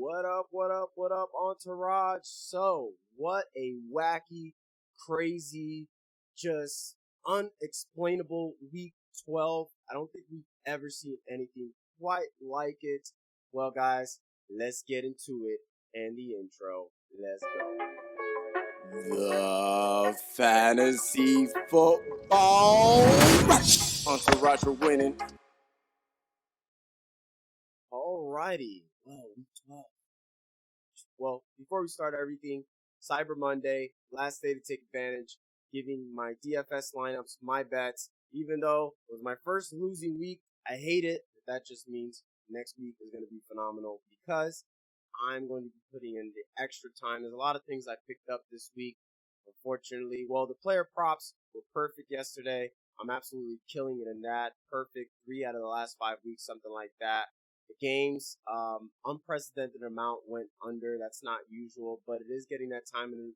What up, Entourage? So, what a wacky, crazy, just unexplainable week 12. I don't think we've ever seen anything quite like it. Well, guys, let's get into it and the intro. Let's go. The fantasy football Entourage are winning. Alrighty. Well, week 12. Well, before we start everything, Cyber Monday, last day to take advantage, giving my DFS lineups, my bets. Even though it was my first losing week, I hate it. But that just means next week is going to be phenomenal because I'm going to be putting in the extra time. There's a lot of things I picked up this week. Unfortunately, well, the player props were perfect yesterday. I'm absolutely killing it in that. Perfect 3 out of the last 5 weeks, something like that. The games, unprecedented amount went under. That's not usual, but it is getting that time in the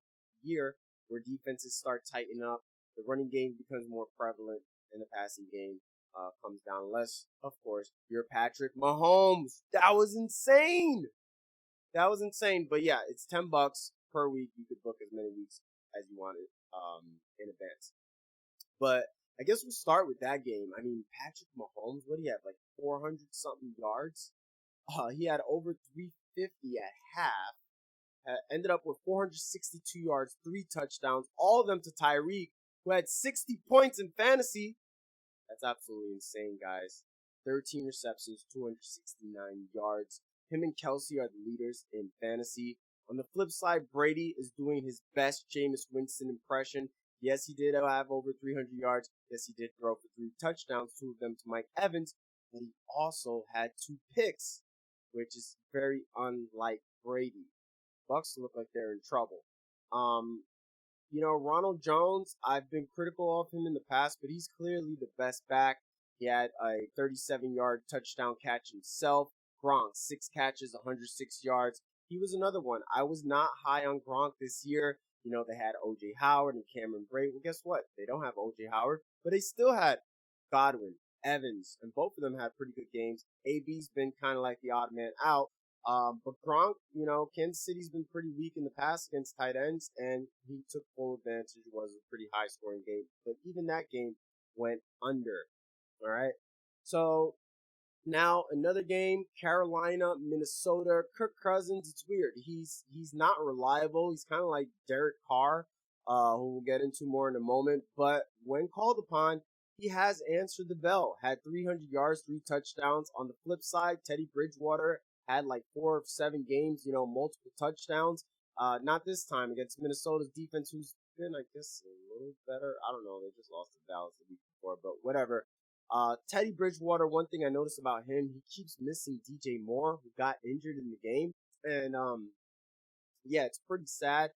year where defenses start tightening up. The running game becomes more prevalent, and the passing game comes down. Unless, of course, you're Patrick Mahomes. That was insane. But yeah, it's $10 per week. You could book as many weeks as you wanted in advance. But I guess we'll start with that game. I mean, Patrick Mahomes, what do you have, like 400 something yards? He had over 350 at half. Ended up with 462 yards, 3 touchdowns, all of them to Tyreek, who had 60 points in fantasy. That's absolutely insane, guys. 13 receptions, 269 yards. Him and Kelsey are the leaders in fantasy. On the flip side, Brady is doing his best Jameis Winston impression. Yes, he did have over 300 yards. Yes, he did throw for 3 touchdowns, 2 of them to Mike Evans. But he also had 2 picks, which is very unlike Brady. Bucks look like they're in trouble. Ronald Jones, I've been critical of him in the past, but he's clearly the best back. He had a 37-yard touchdown catch himself. Gronk, 6 catches, 106 yards. He was another one. I was not high on Gronk this year. They had O.J. Howard and Cameron Brate. Well, guess what? They don't have O.J. Howard, but they still had Godwin, Evans, and both of them had pretty good games. AB's been kind of like the odd man out. But Gronk, Kansas City's been pretty weak in the past against tight ends, and he took full advantage. It was a pretty high-scoring game, but even that game went under. All right, so now another game, Carolina, Minnesota. Kirk Cousins, it's weird. He's not reliable. He's kind of like Derek Carr, who we'll get into more in a moment. But when called upon, he has answered the bell. Had 300 yards, 3 touchdowns. On the flip side, Teddy Bridgewater had like 4 of 7 games, multiple touchdowns. Not this time against Minnesota's defense, who's been, I guess, a little better. I don't know. They just lost to Dallas the week before, but whatever. Teddy Bridgewater, one thing I noticed about him, he keeps missing DJ Moore, who got injured in the game. And, yeah, it's pretty sad.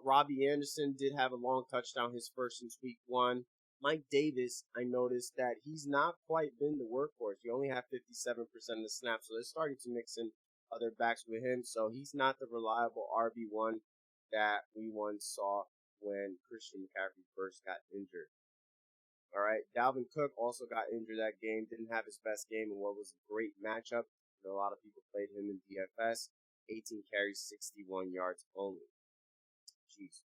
Robbie Anderson did have a long touchdown, his first since week 1. Mike Davis, I noticed that he's not quite been the workhorse. He only had 57% of the snaps, so they're starting to mix in other backs with him. So he's not the reliable RB1 that we once saw when Christian McCaffrey first got injured. All right, Dalvin Cook also got injured that game, didn't have his best game in what was a great matchup. A lot of people played him in DFS. 18 carries, 61 yards only. Jeez.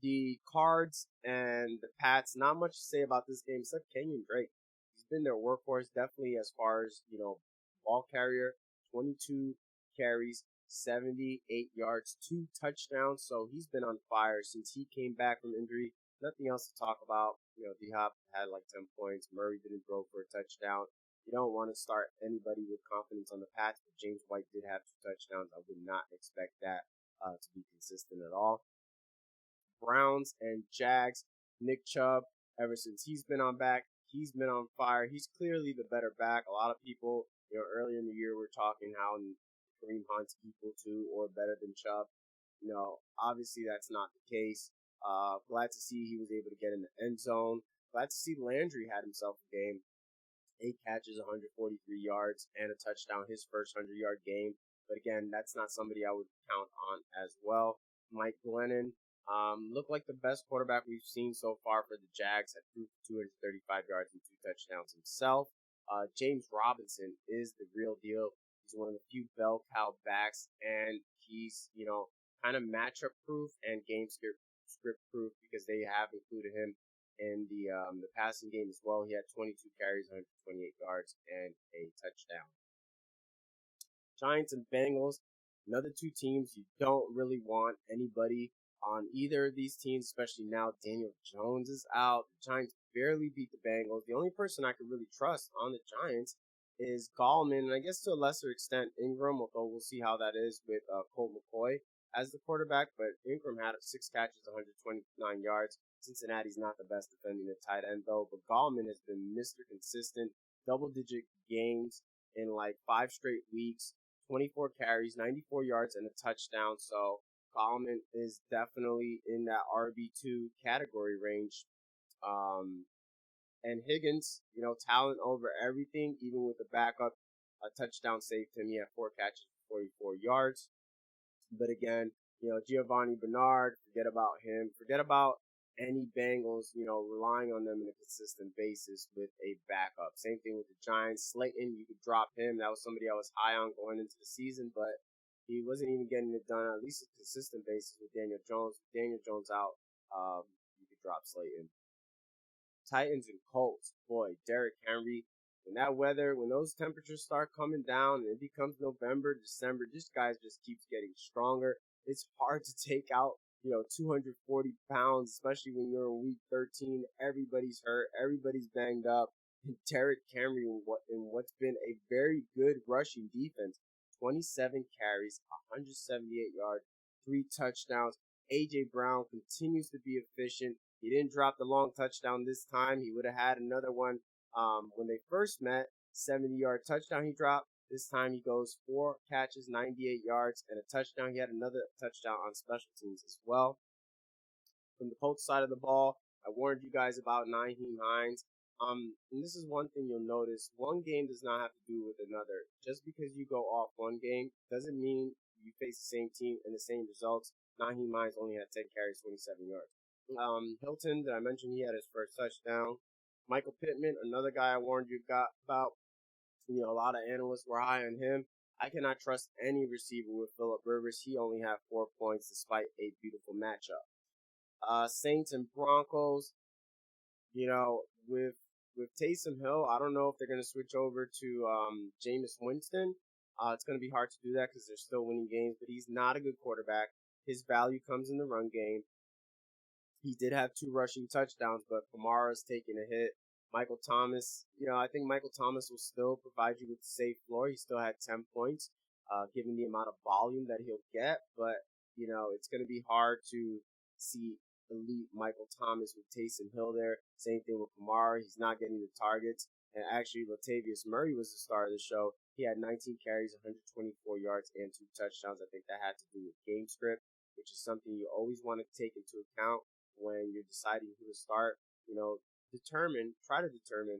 The Cards and the Pats, not much to say about this game except Kenyon Drake. He's been their workhorse, definitely as far as, ball carrier. 22 carries, 78 yards, 2 touchdowns. So he's been on fire since he came back from injury. Nothing else to talk about. D-Hop had like 10 points. Murray didn't throw for a touchdown. You don't want to start anybody with confidence on the Pats, but James White did have 2 touchdowns. I would not expect that to be consistent at all. Browns and Jags, Nick Chubb, ever since he's been on fire. He's clearly the better back. A lot of people, earlier in the year were talking how Kareem Hunt's equal to or better than Chubb. Obviously that's not the case. Glad to see he was able to get in the end zone. Glad to see Landry had himself a game. 8 catches, 143 yards, and a touchdown, his first 100-yard game. But again, that's not somebody I would count on as well. Mike Glennon looked like the best quarterback we've seen so far for the Jags at 235 yards and 2 touchdowns himself. James Robinson is the real deal. He's one of the few bell cow backs, and he's, kind of matchup proof and game script proof because they have included him in the passing game as well. He had 22 carries, 128 yards, and a touchdown. Giants and Bengals, another two teams you don't really want anybody on either of these teams, especially now Daniel Jones is out. The Giants barely beat the Bengals. The only person I could really trust on the Giants is Gallman, and I guess to a lesser extent Ingram, although we'll see how that is with Colt McCoy as the quarterback. But Ingram had 6 catches, 129 yards. Cincinnati's not the best defending the tight end, though, but Gallman has been Mr. Consistent, double-digit games in like 5 straight weeks. 24 carries, 94 yards, and a touchdown. So Gallman is definitely in that RB2 category range. And Higgins, talent over everything, even with the backup. A touchdown saved him. He had 4 catches, 44 yards. But again, Giovanni Bernard, forget about him. Forget about any Bengals, relying on them on a consistent basis with a backup. Same thing with the Giants. Slayton, you could drop him. That was somebody I was high on going into the season, but he wasn't even getting it done on at least a consistent basis with Daniel Jones. With Daniel Jones out, you could drop Slayton. Titans and Colts. Boy, Derrick Henry. When those temperatures start coming down and it becomes November, December, this guy just keeps getting stronger. It's hard to take out 240 pounds, especially when you're in week 13. Everybody's hurt. Everybody's banged up. And Derrick Henry in what's been a very good rushing defense. 27 carries, 178 yards, 3 touchdowns. A.J. Brown continues to be efficient. He didn't drop the long touchdown this time. He would have had another one when they first met. 70-yard touchdown he dropped. This time he goes 4 catches, 98 yards, and a touchdown. He had another touchdown on special teams as well. From the Colts side of the ball, I warned you guys about Nyheim Hines. And this is one thing you'll notice. One game does not have to do with another. Just because you go off one game doesn't mean you face the same team and the same results. Nyheim Hines only had 10 carries, 27 yards. Hilton, that I mentioned, he had his first touchdown. Michael Pittman, another guy I warned you about. A lot of analysts were high on him. I cannot trust any receiver with Phillip Rivers. He only had 4 points despite a beautiful matchup. Saints and Broncos, with Taysom Hill, I don't know if they're going to switch over to Jameis Winston. It's going to be hard to do that because they're still winning games, but he's not a good quarterback. His value comes in the run game. He did have 2 rushing touchdowns, but Kamara's taking a hit. Michael Thomas, I think Michael Thomas will still provide you with a safe floor. He still had 10 points, given the amount of volume that he'll get. But, it's going to be hard to see elite Michael Thomas with Taysom Hill there. Same thing with Kamara. He's not getting the targets. And actually, Latavius Murray was the star of the show. He had 19 carries, 124 yards, and 2 touchdowns. I think that had to do with game script, which is something you always want to take into account when you're deciding who to start. Try to determine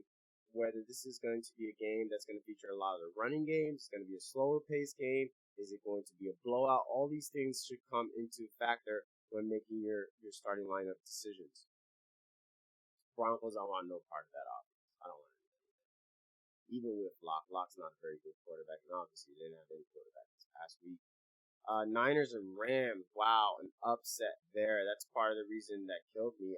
whether this is going to be a game that's going to feature a lot of the running games. It's going to be a slower paced game. Is it going to be a blowout? All these things should come into factor when making your starting lineup decisions. Broncos, I want no part of that offense. I don't want anything. Even with Locke. Locke's not a very good quarterback, and obviously they didn't have any quarterback this past week. Niners and Rams. Wow, an upset there. That's part of the reason that killed me.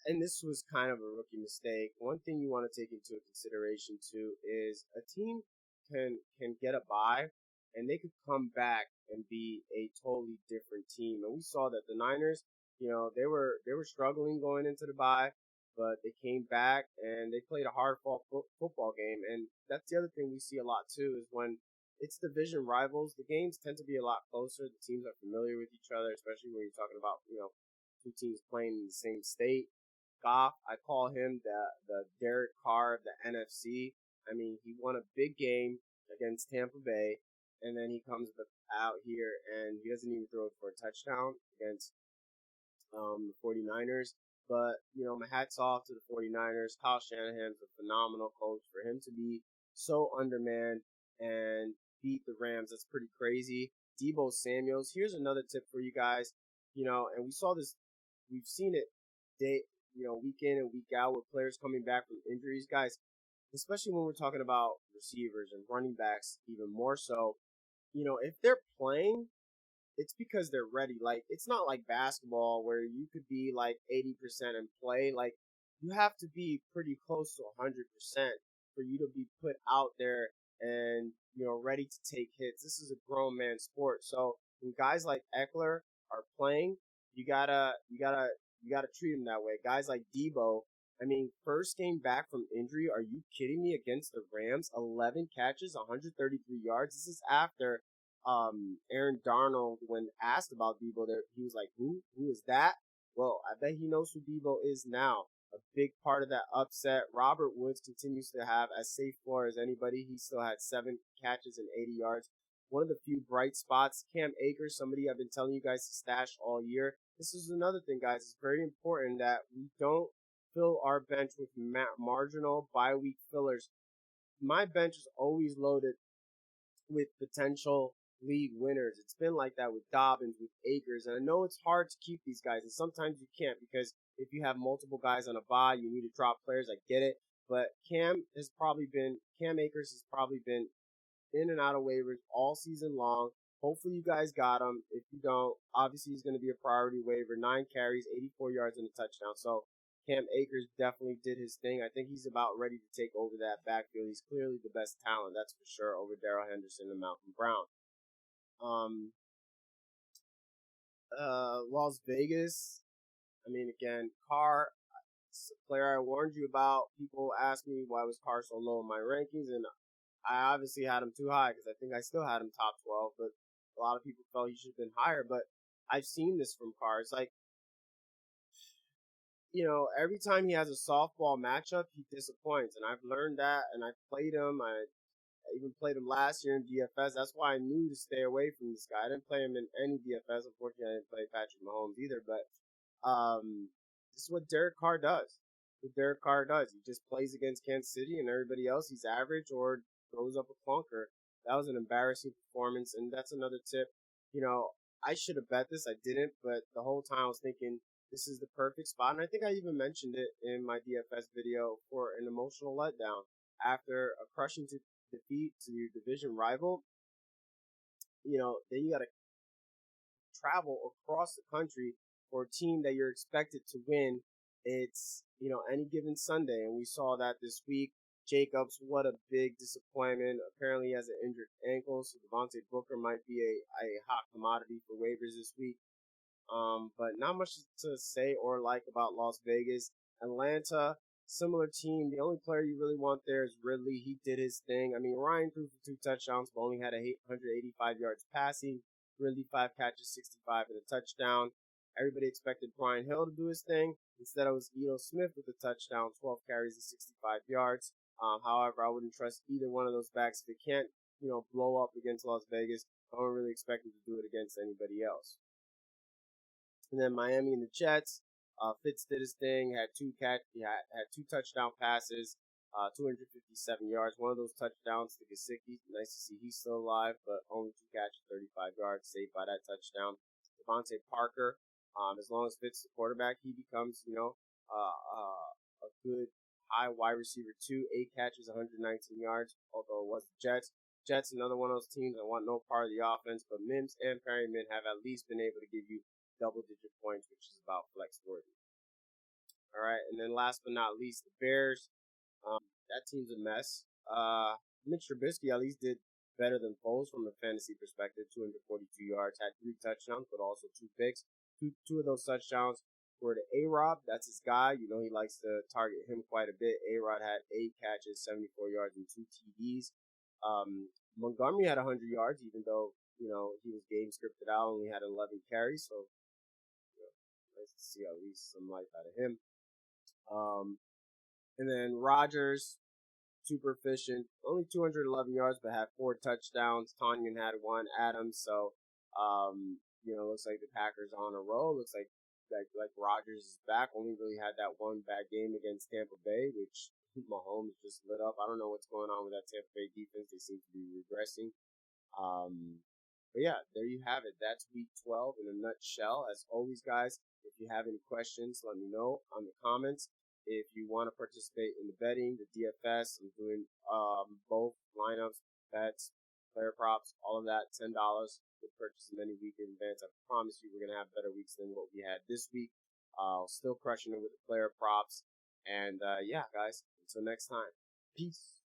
And this was kind of a rookie mistake. One thing you want to take into consideration too is a team can get a bye and they could come back and be a totally different team. And we saw that the Niners, they were struggling going into the bye, but they came back and they played a hard fought football game. And that's the other thing we see a lot too is when it's division rivals, the games tend to be a lot closer. The teams are familiar with each other, especially when you're talking about, 2 teams playing in the same state. Goff, I call him the Derek Carr of the NFC. I mean, he won a big game against Tampa Bay, and then he comes out here and he doesn't even throw it for a touchdown against the 49ers. But, my hat's off to the 49ers. Kyle Shanahan's a phenomenal coach. For him to be so undermanned and beat the Rams, that's pretty crazy. Deebo Samuels, here's another tip for you guys. And we saw this, we've seen it week in and week out with players coming back from injuries. Guys, especially when we're talking about receivers and running backs, even more so. If they're playing, it's because they're ready. Like, it's not like basketball where you could be like 80% and play. Like, you have to be pretty close to 100% for you to be put out there and, ready to take hits. This is a grown man sport. So when guys like Eckler are playing, you gotta treat them that way. Guys like Debo, I mean, first game back from injury. Are you kidding me? Against the Rams, 11 catches, 133 yards. This is after Aaron Darnold, when asked about Debo, there he was like, "Who? Who is that?" Well, I bet he knows who Debo is now. A big part of that upset. Robert Woods continues to have as safe floor as anybody. He still had 7 catches and 80 yards. One of the few bright spots. Cam Akers, somebody I've been telling you guys to stash all year. This is another thing, guys. It's very important that we don't fill our bench with marginal bye week fillers. My bench is always loaded with potential league winners. It's been like that with Dobbins, with Akers, and I know it's hard to keep these guys, and sometimes you can't because if you have multiple guys on a bye, you need to drop players. I get it, but Cam Akers has probably been in and out of waivers all season long. Hopefully you guys got him. If you don't, obviously he's going to be a priority waiver. 9 carries, 84 yards and a touchdown. So Cam Akers definitely did his thing. I think he's about ready to take over that backfield. He's clearly the best talent, that's for sure, over Darrell Henderson and Malcolm Brown. Um, Las Vegas. I mean, again, Carr, player I warned you about. People ask me why was Carr so low in my rankings, and I obviously had him too high because I think I still had him top 12, but a lot of people felt he should have been higher. But I've seen this from Carr. It's like, every time he has a softball matchup, he disappoints. And I've learned that, and I've played him. I even played him last year in DFS. That's why I knew to stay away from this guy. I didn't play him in any DFS. Unfortunately, I didn't play Patrick Mahomes either. But this is what Derek Carr does. What Derek Carr does. He just plays against Kansas City and everybody else. He's average or throws up a clunker. That was an embarrassing performance. And that's another tip. I should have bet this. I didn't. But the whole time I was thinking this is the perfect spot. And I think I even mentioned it in my DFS video for an emotional letdown. After a crushing defeat to your division rival, then you got to travel across the country for a team that you're expected to win. It's, any given Sunday. And we saw that this week. Jacobs, what a big disappointment. Apparently he has an injured ankle, so Devontae Booker might be a hot commodity for waivers this week. But not much to say or like about Las Vegas. Atlanta, similar team. The only player you really want there is Ridley. He did his thing. I mean, Ryan threw for 2 touchdowns, but only had 185 yards passing. Ridley 5 catches, 65 and a touchdown. Everybody expected Brian Hill to do his thing. Instead, it was Ito Smith with a touchdown, 12 carries and 65 yards. However, I wouldn't trust either one of those backs. If they can't, blow up against Las Vegas, I don't really expect them to do it against anybody else. And then Miami and the Jets. Fitz did his thing, had had 2 touchdown passes, 257 yards. One of those touchdowns to Gesicki. Nice to see he's still alive, but only 2 catches, 35 yards, saved by that touchdown. Devontae Parker. As long as Fitz the quarterback, he becomes, a good high wide receiver too. 8 catches, 119 yards. Although it was the Jets. Jets, another one of those teams I want no part of the offense, but Mims and Perryman have at least been able to give you double-digit points, which is about flex worthy. All right, and then last but not least, the Bears. That team's a mess. Mitch Trubisky at least did better than Foles from a fantasy perspective. 242 yards, had 3 touchdowns, but also 2 picks. Two of those touchdowns were to A-Rob. That's his guy. He likes to target him quite a bit. A-Rod had 8 catches, 74 yards, and 2 TDs. Montgomery had 100 yards, even though, he was game scripted out, only had 11 carries. So, nice to see at least some life out of him. And then Rodgers, super efficient, only 211 yards, but had 4 touchdowns. Tanyan had 1. Adams. So, looks like the Packers are on a roll. Looks like Rodgers is back. Only really had that one bad game against Tampa Bay, which Mahomes just lit up. I don't know what's going on with that Tampa Bay defense. They seem to be regressing. But yeah, there you have it. That's week 12 in a nutshell. As always, guys, if you have any questions, let me know on the comments. If you want to participate in the betting, the DFS, I'm doing both lineups, bets, player props, all of that, $10 to purchase them any week in advance. I promise you we're going to have better weeks than what we had this week. Still crushing it with the player props. And yeah, guys, until next time, peace.